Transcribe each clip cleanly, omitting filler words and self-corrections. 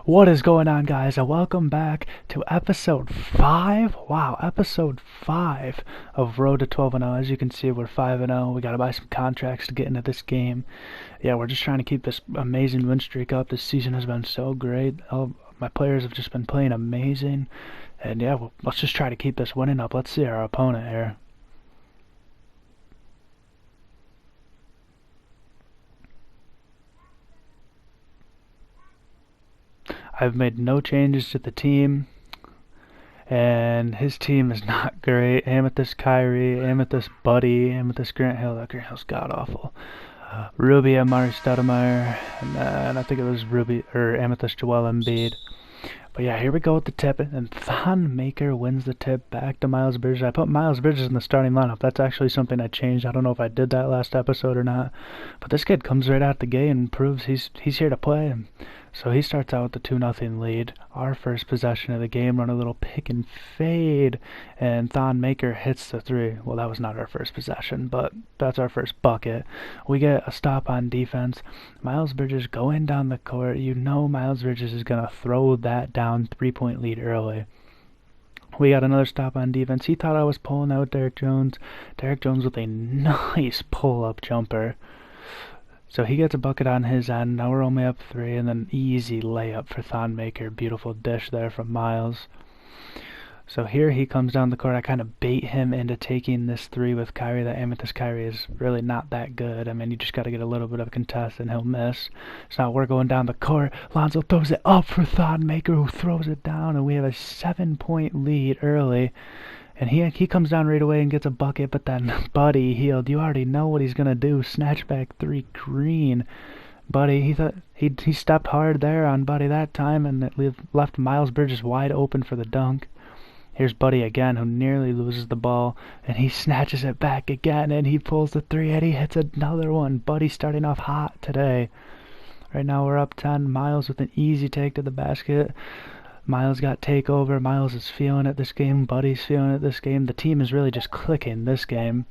What is going on, guys, and welcome back to episode 5. Wow, episode 5 of Road to 12-0. As you can see, we're 5-0. We gotta buy some contracts to get into this game. Yeah, we're just trying to keep this amazing win streak up. This season has been so great. My players have just been playing amazing. And yeah, let's just try to keep this winning up. Let's see our opponent here. I've made no changes to the team, and his team is not great. Amethyst Kyrie, Amethyst Buddy, Amethyst Grant Hill. That Grant Hill's god awful. Ruby Amari Stoudemire, and then I think it was Ruby or Amethyst Joel Embiid. But yeah, here we go with the tip, and Thon Maker wins the tip back to Miles Bridges. I put Miles Bridges in the starting lineup. That's actually something I changed. I don't know if I did that last episode or not. But this kid comes right out the gate and proves he's here to play. So he starts out with the 2-0 lead. Our first possession of the game, run a little pick and fade, and Thon Maker hits the three. Well, that was not our first possession, but that's our first bucket. We get a stop on defense. Miles Bridges going down the court. You know Miles Bridges is going to throw that down 3-point lead early. We got another stop on defense. He thought I was pulling out Derrick Jones. Derrick Jones with a nice pull-up jumper. So he gets a bucket on his end. Now we're only up 3, and then easy layup for Thon Maker. Beautiful dish there from Miles. So here he comes down the court. I kind of bait him into taking this 3 with Kyrie. That Amethyst Kyrie is really not that good. I mean, you just got to get a little bit of a contest, and he'll miss. So now we're going down the court. Lonzo throws it up for Thon Maker, who throws it down, and we have a 7-point lead early. And he comes down right away and gets a bucket, but then Buddy healed. You already know what he's gonna do. Snatchback 3 green. Buddy, he thought he stepped hard there on Buddy that time, and it left Miles Bridges wide open for the dunk. Here's Buddy again, who nearly loses the ball, and he snatches it back again, and he pulls the 3, and he hits another one. Buddy starting off hot today. Right now we're up 10. Miles with an easy take to the basket. Miles got takeover. Miles is feeling it this game. Buddy's feeling it this game. The team is really just clicking this game.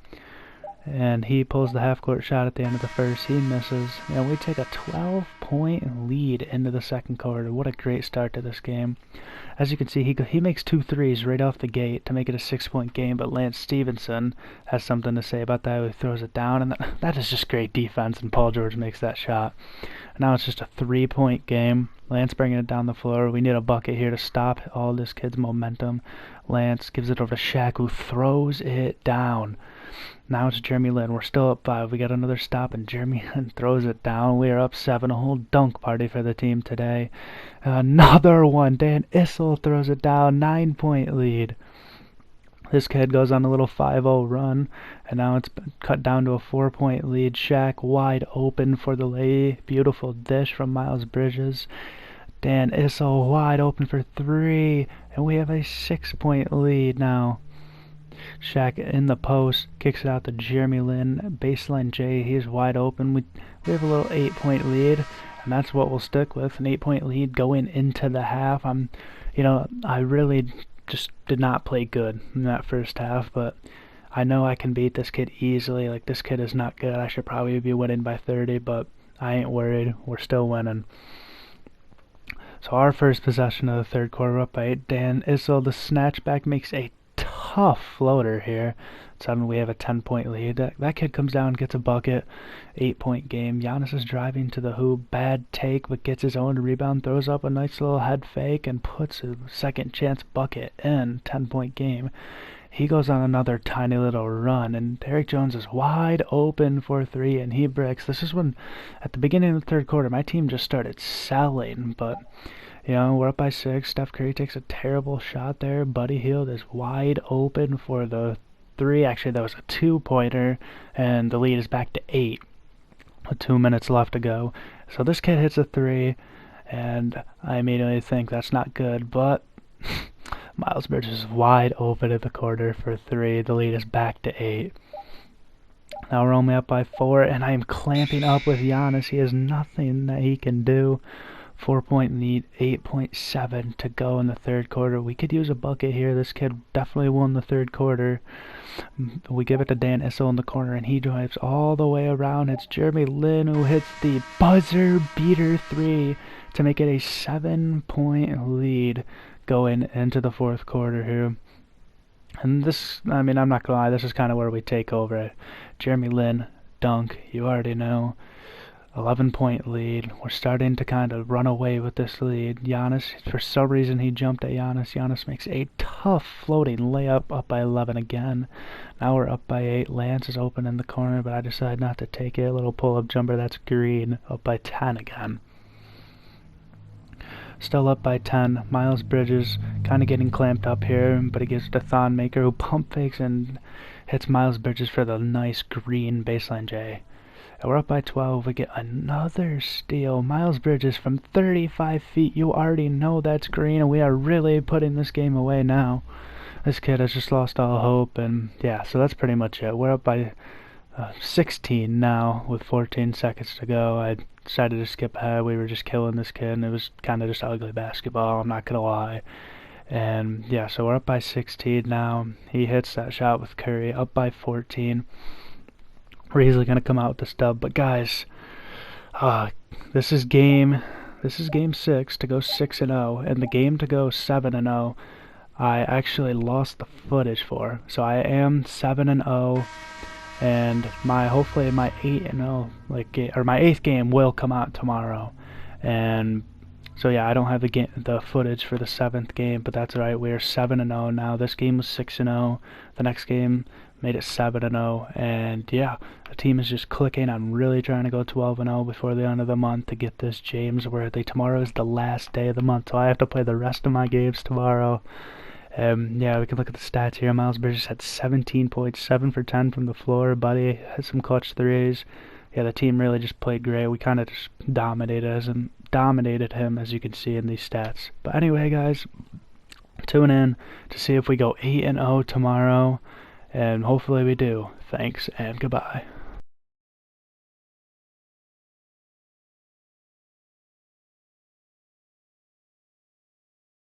And he pulls the half-court shot at the end of the first. He misses. And we take a 12-point lead into the second quarter. What a great start to this game. As you can see, he makes 2 threes right off the gate to make it a 6-point game. But Lance Stevenson has something to say about that. He throws it down. And that is just great defense. And Paul George makes that shot. And now it's just a 3-point game. Lance bringing it down the floor. We need a bucket here to stop all this kid's momentum. Lance gives it over to Shaq, who throws it down. Now it's Jeremy Lin. We're still up 5. We got another stop, and Jeremy Lin throws it down. We are up 7. A whole dunk party for the team today. Another one. Dan Issel throws it down. 9-point lead. This kid goes on a little 5-0 run, and now it's cut down to a 4-point lead. Shaq wide open for the lay. Beautiful dish from Miles Bridges. Dan Issel wide open for 3, and we have a 6-point lead now. Shaq in the post, kicks it out to Jeremy Lin. Baseline J, he's wide open. We have a little 8-point lead, and that's what we'll stick with. An 8-point lead going into the half. I really just did not play good in that first half, but I know I can beat this kid easily. Like, this kid is not good. I should probably be winning by 30, but I ain't worried. We're still winning. So our first possession of the third quarter, up by 8. Dan Issel, the snatchback, makes a tough floater here. Suddenly we have a 10-point lead. That kid comes down, gets a bucket. 8-point game. Giannis is driving to the hoop. Bad take, but gets his own rebound. Throws up a nice little head fake and puts a second chance bucket in. 10-point game. He goes on another tiny little run, and Derrick Jones is wide open for 3, and he bricks. This is when, at the beginning of the third quarter, my team just started selling, but we're up by 6. Steph Curry takes a terrible shot there. Buddy Hield is wide open for the 3. Actually, that was a 2-pointer, and the lead is back to 8 with 2 minutes left to go. So this kid hits a 3, and I immediately think that's not good, but Miles Bridges is wide open at the quarter for 3. The lead is back to 8. Now we're only up by 4, and I am clamping up with Giannis. He has nothing that he can do. 4-point lead, 8.7 to go in the third quarter. We could use a bucket here. This kid definitely won the third quarter. We give it to Dan Issel in the corner, and he drives all the way around. It's Jeremy Lin who hits the buzzer beater 3 to make it a 7-point lead going into the fourth quarter here. And this, I mean, I'm not gonna lie, this is kind of where we take over. Jeremy Lin, dunk, you already know. 11-point lead. We're starting to kind of run away with this lead. Giannis, for some reason, he jumped at Giannis. Giannis makes a tough floating layup, up by 11 again. Now we're up by 8. Lance is open in the corner, but I decide not to take it. A little pull-up jumper, that's Green, up by 10 again. Still up by 10. Miles Bridges kind of getting clamped up here, but he gives to Thonmaker, who pump fakes and hits Miles Bridges for the nice green baseline J. And we're up by 12. We get another steal. Miles Bridges from 35 feet. You already know that's green, and we are really putting this game away now. This kid has just lost all hope, and yeah, so that's pretty much it. We're up by 16 now with 14 seconds to go. I decided to skip ahead. We were just killing this kid, and it was kind of just ugly basketball, I'm not going to lie. And yeah, so we're up by 16 now. He hits that shot with Curry, up by 14. We're easily going to come out with the stub, but guys, this is game 6 to go 6-0, and the game to go 7-0. I actually lost the footage for, so I am 7-0, and hopefully my 8-0 or my 8th game will come out tomorrow, and so yeah, I don't have the footage for the 7th game, but that's alright. We are 7-0 now. This game was 6-0. The next game made it 7-0, and yeah, the team is just clicking. I'm really trying to go 12-0 before the end of the month to get this James Worthy. Tomorrow is the last day of the month, so I have to play the rest of my games tomorrow. Yeah, we can look at the stats here. Miles Bridges had 17 points, 7 for 10 from the floor. Buddy had some clutch threes. Yeah, the team really just played great. We kind of just dominated him, as you can see in these stats. But anyway, guys, tune in to see if we go 8-0 tomorrow, and hopefully we do. Thanks, and goodbye.